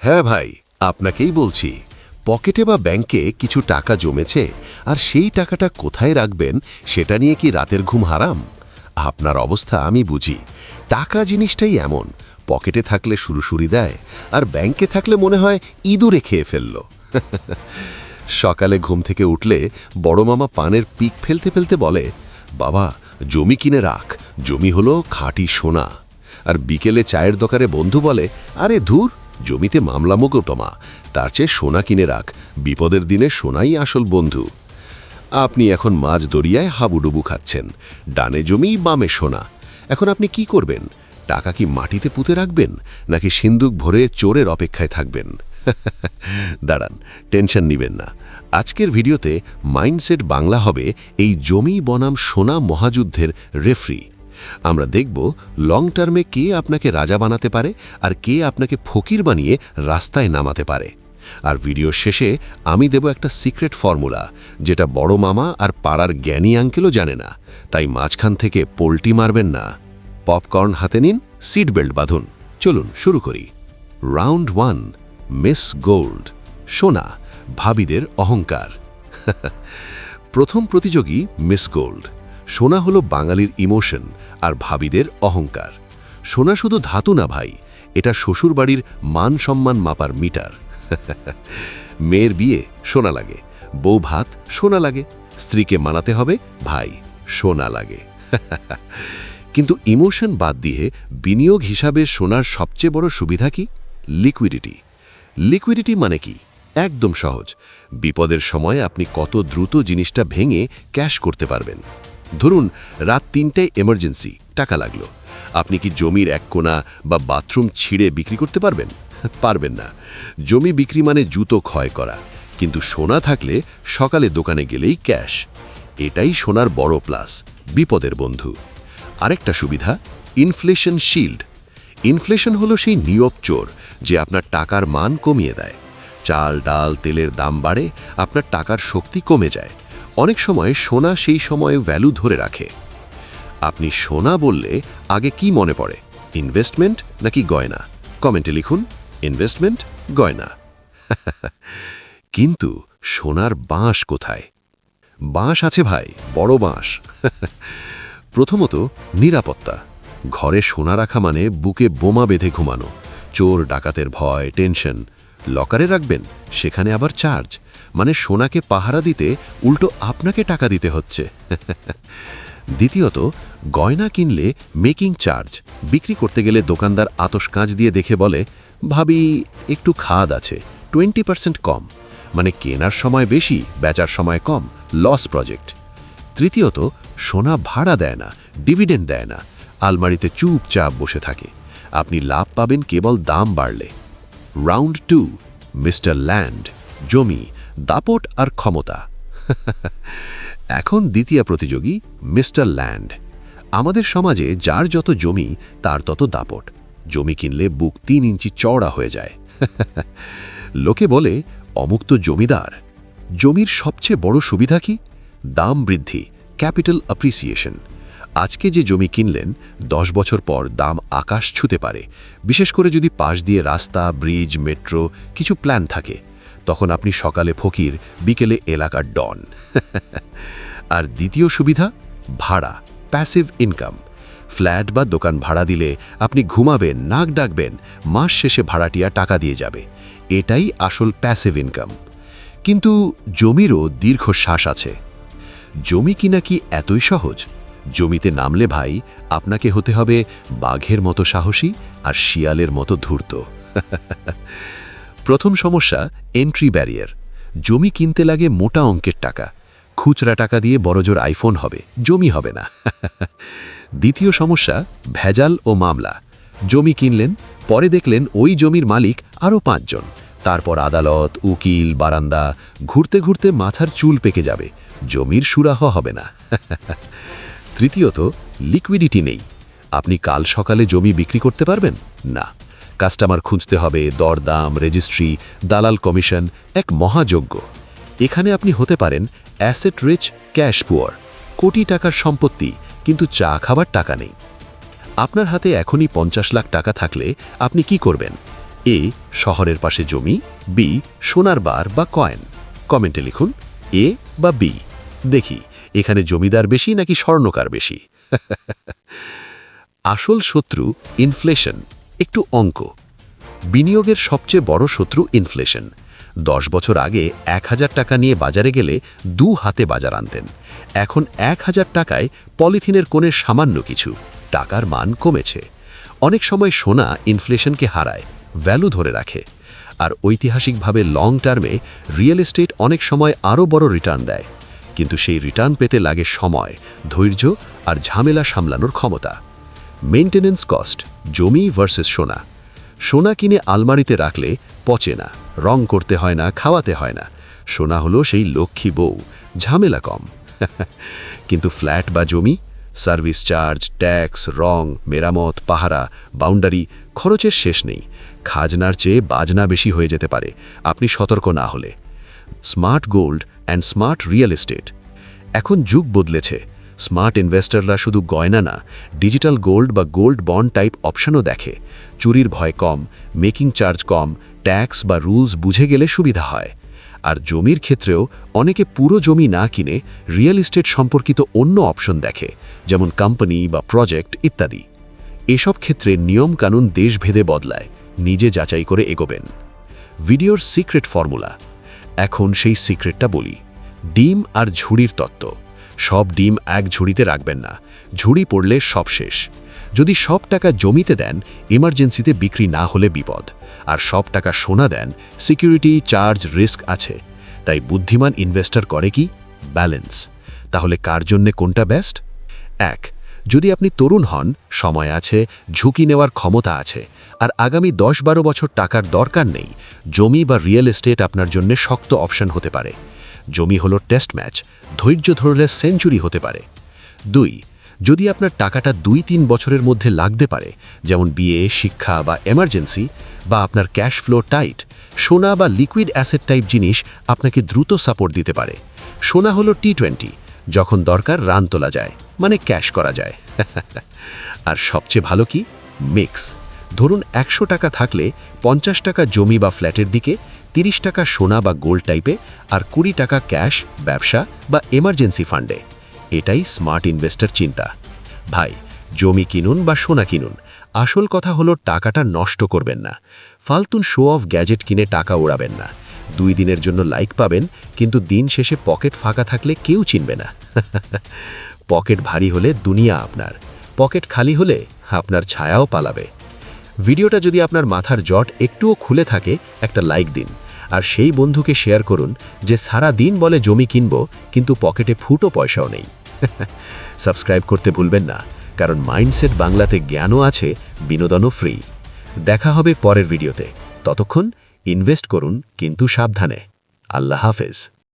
হ্যাঁ ভাই, আপনাকেই বলছি। পকেটে বা ব্যাংকে কিছু টাকা জমেছে, আর সেই টাকাটা কোথায় রাখবেন সেটা নিয়ে কি রাতের ঘুম হারাম? আপনার অবস্থা আমি বুঝি। টাকা জিনিসটাই এমন, পকেটে থাকলে সুরসুরি দেয়, আর ব্যাংকে থাকলে মনে হয় ইঁদুরে খেয়ে ফেলল। সকালে ঘুম থেকে উঠলে বড় মামা পানের পিক ফেলতে ফেলতে বলে, বাবা জমি কিনে রাখ, জমি হলো খাঁটি সোনা। আর বিকেলে চায়ের দোকানে বন্ধু বলে, আরে ধুর, জমিতে মামলা মোকদ্দমা, তার চেয়ে সোনা কিনে রাখ, বিপদের দিনে সোনাই আসল বন্ধু। আপনি এখন মাঝ দরিয়ায় হাবুডুবু খাচ্ছেন, ডানে জমি বামে সোনা। এখন আপনি কি করবেন? টাকা কি মাটিতে পুঁতে রাখবেন, নাকি সিন্দুক ভরে চোরের অপেক্ষায় থাকবেন? দাঁড়ান, টেনশন নিবেন না। আজকের ভিডিওতে মাইন্ডসেট বাংলা হবে এই জমি বনাম সোনা মহাযুদ্ধের রেফরি। আমরা দেখব লং টার্মে কে আপনাকে রাজা বানাতে পারে, আর কে আপনাকে ফকির বানিয়ে রাস্তায় নামাতে পারে। আর ভিডিও শেষে আমি দেব একটা সিক্রেট ফর্মুলা, যেটা বড় মামা আর পাড়ার জ্ঞানী আঙ্কেলও জানে না। তাই মাঝখান থেকে পোল্টি মারবেন না। পপকর্ন হাতে নিন, সিট বেল্ট বাঁধুন, চলুন শুরু করি। রাউন্ড 1, মিস গোল্ড, সোনা, ভাবিদের অহংকার। প্রথম প্রতিযোগী মিস গোল্ড। সোনা হলো বাঙালির ইমোশন আর ভাবিদের অহংকার। সোনা শুধু ধাতু না ভাই, এটা শ্বশুরবাড়ির মান সম্মান মাপার মিটার। মেয়ের বিয়ে সোনা লাগে, বউ ভাত সোনা লাগে, স্ত্রীকে মানাতে হবে ভাই সোনা লাগে। কিন্তু ইমোশন বাদ দিয়ে বিনিয়োগ হিসাবে সোনার সবচেয়ে বড় সুবিধা কি? লিকুইডিটি। লিকুইডিটি মানে কি? একদম সহজ। বিপদের সময় আপনি কত দ্রুত জিনিসটা ভেঙে ক্যাশ করতে পারবেন। ধরুন রাত 3টায় এমার্জেন্সি, টাকা লাগলো। আপনি কি জমির এক কোণা বা বাথরুম ছিঁড়ে বিক্রি করতে পারবেন? পারবেন না। জমি বিক্রি মানে জুতো ক্ষয় করা। কিন্তু সোনা থাকলে সকালে দোকানে গেলেই ক্যাশ। এটাই সোনার বড় প্লাস, বিপদের বন্ধু। আরেকটা সুবিধা, ইনফ্লেশন শিল্ড। ইনফ্লেশন হলো সেই নীরব চোর যে আপনার টাকার মান কমিয়ে দেয়। চাল ডাল তেলের দাম বাড়ে, আপনার টাকার শক্তি কমে যায়। অনেক সময় সোনা সেই সময়ে ভ্যালু ধরে রাখে। আপনি সোনা বললে আগে কি মনে পড়ে? ইনভেস্টমেন্ট নাকি গয়না? কমেন্টে লিখুন ইনভেস্টমেন্ট, গয়না। কিন্তু সোনার বাঁশ কোথায়? বাঁশ আছে ভাই, বড় বাঁশ। প্রথমত নিরাপত্তা। ঘরে সোনা রাখা মানে বুকে বোমা বেঁধে ঘুমানো, চোর ডাকাতের ভয়, টেনশন। লকারে রাখবেন, সেখানে আবার চার্জ, মানে সোনাকে পাহারা দিতে উল্টো আপনাকে টাকা দিতে হচ্ছে। দ্বিতীয়ত, গয়না কিনলে মেকিং চার্জ। বিক্রি করতে গেলে দোকানদার আতশ কাঁচ দিয়ে দেখে বলে, ভাবি একটু খাদ আছে, 20% কম। মানে কেনার সময় বেশি, বেচার সময় কম, লস প্রজেক্ট। তৃতীয়ত, সোনা ভাড়া দেয় না, ডিভিডেন্ড দেয় না, আলমারিতে চুপচাপ বসে থাকে। আপনি লাভ পাবেন কেবল দাম বাড়লে। রাউন্ড 2, মিস্টার ল্যান্ড, জমি, দাপট আর ক্ষমতা। এখন দ্বিতীয় প্রতিযোগী মিস্টার ল্যান্ড। আমাদের সমাজে যার যত জমি তার তত দাপট। জমি কিনলে বুক 3 ইঞ্চি চওড়া হয়ে যায়। লোকে বলে অমুক তো জমিদার। জমির সবচেয়ে বড় সুবিধা কি? দাম বৃদ্ধি, ক্যাপিটাল অ্যাপ্রিসিয়েশন। আজকে যে জমি কিনলেন 10 বছর পর দাম আকাশ ছুঁতে পারে, বিশেষ করে যদি পাশ দিয়ে রাস্তা, ব্রিজ, মেট্রো কিছু প্ল্যান থাকে। তখন আপনি সকালে ফকির, বিকেলে এলাকার ডন। আর দ্বিতীয় সুবিধা ভাড়া, প্যাসিভ ইনকাম। ফ্ল্যাট বা দোকান ভাড়া দিলে আপনি ঘুমাবেন, নাক ডাকবেন, মাস শেষে ভাড়াটিয়া টাকা দিয়ে যাবে। এটাই আসল প্যাসিভ ইনকাম। কিন্তু জমিরও দীর্ঘশ্বাস আছে। জমি কিনা কি এতই সহজ? জমিতে নামলে ভাই আপনাকে হতে হবে বাঘের মতো সাহসী আর শিয়ালের মতো ধূর্ত। প্রথম সমস্যা, এন্ট্রি ব্যারিয়ার। জমি কিনতে লাগে মোটা অঙ্কের টাকা। খুচরা টাকা দিয়ে বড়জোর আইফোন হবে, জমি হবে না। দ্বিতীয় সমস্যা, ভেজাল ও মামলা। জমি কিনলেন, পরে দেখলেন ওই জমির মালিক আরও 5 জন। তারপর আদালত, উকিল, বারান্দা, ঘুরতে ঘুরতে মাথার চুল পেকে যাবে, জমির সুরাহ হবে না। তৃতীয়ত, লিকুইডিটি নেই। আপনি কাল সকালে জমি বিক্রি করতে পারবেন না। কাস্টমার খুঁজতে হবে, দরদাম, রেজিস্ট্রি, দালাল কমিশন, এক মহাযজ্ঞ। এখানে আপনি হতে পারেন অ্যাসেট রিচ, ক্যাশ পুয়ার। কোটি টাকার সম্পত্তি, কিন্তু চা খাবার টাকা নেই। আপনার হাতে এখনই 50 লাখ টাকা থাকলে আপনি কি করবেন? এ শহরের পাশে জমি, বি সোনার বার বা কয়েন। কমেন্টে লিখুন এ বা বি। দেখি এখানে জমিদার বেশি নাকি স্বর্ণকার বেশি। আসল শত্রু ইনফ্লেশন। একটু অঙ্ক। বিনিয়োগের সবচেয়ে বড় শত্রু ইনফ্লেশন। 10 বছর আগে 1000 টাকা নিয়ে বাজারে গেলে 2 হাতে বাজার আনতেন। এখন 1000 টাকায় পলিথিনের কোণে সামান্য কিছু। টাকার মান কমেছে। অনেক সময় সোনা ইনফ্লেশনকে হারায়, ভ্যালু ধরে রাখে। আর ঐতিহাসিকভাবে লং টার্মে রিয়েল এস্টেট অনেক সময় আরও বড় রিটার্ন দেয়। কিন্তু সেই রিটার্ন পেতে লাগে সময়, ধৈর্য আর ঝামেলা সামলানোর ক্ষমতা। মেইনটেনেন্স কস্ট, জমি ভার্সেস সোনা। সোনা কিনে আলমারিতে রাখলে পচে না, রং করতে হয় না, খাওয়াতে হয় না। সোনা হলো সেই লক্ষ্মী বউ, ঝামেলা কম। কিন্তু ফ্ল্যাট বা জমি, সার্ভিস চার্জ, ট্যাক্স, রং, মেরামত, পাহারা, বাউন্ডারি, খরচের শেষ নেই। খাজনার চেয়ে বাজনা বেশি হয়ে যেতে পারে আপনি সতর্ক না হলে। Smart gold and smart real estate. এখন যুগ বদলেছে। স্মার্ট ইনভেস্টররা শুধু গয়না না, ডিজিটাল গোল্ড বা গোল্ড বন্ড টাইপ অপশনও দেখে। চুরির ভয় কম, মেকিং চার্জ কম, ট্যাক্স বা রুলস বুঝে গেলে সুবিধা হয়। আর জমির ক্ষেত্রেও অনেকে পুরো জমি না কিনে রিয়েল এস্টেট সম্পর্কিত অন্য অপশন দেখে, যেমন কোম্পানি বা প্রজেক্ট ইত্যাদি। এসব ক্ষেত্রে নিয়মকানুন দেশভেদে বদলায়, নিজে যাচাই করে এগোবেন। ভিডিওর সিক্রেট ফর্মুলা। এখন সেই সিক্রেটটা বলি। ডিম আর ঝুড়ির তত্ত্ব। সব ডিম এক ঝুড়িতে রাখবেন না, ঝুড়ি পড়লে সব শেষ। যদি সব টাকা জমিতে দেন, এমার্জেন্সিতে বিক্রি না হলে বিপদ। আর সব টাকা সোনা দেন, সিকিউরিটি, চার্জ, রিস্ক আছে। তাই বুদ্ধিমান ইনভেস্টর করে কি? ব্যালেন্স। তাহলে কার জন্যে কোনটা বেস্ট? 1. যদি আপনি তরুণ হন, সময় আছে, ঝুঁকি নেওয়ার ক্ষমতা আছে, আর আগামী 10-12 বছর টাকার দরকার নেই, জমি বা রিয়েল এস্টেট আপনার জন্য শক্ত অপশন হতে পারে। জমি হলো টেস্ট ম্যাচ, ধৈর্য ধরলে সেঞ্চুরি হতে পারে। 2. যদি আপনার টাকাটা 2-3 বছরের মধ্যে লাগতে পারে, যেমন বিয়ে, শিক্ষা বা এমার্জেন্সি, বা আপনার ক্যাশ ফ্লো টাইট, সোনা বা লিকুইড অ্যাসেট টাইপ জিনিস আপনাকে দ্রুত সাপোর্ট দিতে পারে। সোনা হলো T20, যখন দরকার রান তোলা যায়, মানে ক্যাশ করা যায়। আর সবচেয়ে ভালো কি? মিক্স। ধরুন 100 টাকা থাকলে 50 টাকা জমি বা ফ্ল্যাটের দিকে, 30 টাকা সোনা বা গোল্ড টাইপে, আর 20 টাকা ক্যাশ, ব্যবসা বা এমার্জেন্সি ফান্ডে। এটাই স্মার্ট ইনভেস্টর চিন্তা। ভাই, জমি কিনুন বা সোনা কিনুন, আসল কথা হলো টাকাটা নষ্ট করবেন না। ফালতুন শো অফ গ্যাজেট কিনে টাকা ওড়াবেন না। 2 দিনের জন্য লাইক পাবেন, কিন্তু দিন শেষে পকেট ফাঁকা থাকলে কেউ চিনবে না। পকেট ভারী হলে দুনিয়া আপনার, পকেট খালি হলে আপনার ছায়াও পালাবে। ভিডিওটা যদি আপনার মাথার জট একটুও খুলে থাকে, একটা লাইক দিন। আর সেই বন্ধুকে শেয়ার করুন যে সারা দিন বলে জমি কিনব, কিন্তু পকেটে ফুটো পয়সাও নেই। সাবস্ক্রাইব করতে ভুলবেন না, কারণ মাইন্ডসেট বাংলাতে জ্ঞানও আছে, বিনোদনও ফ্রি। দেখা হবে পরের ভিডিওতে। ততক্ষণ ইনভেস্ট করুন, কিন্তু সাবধানে। আল্লাহ হাফেজ।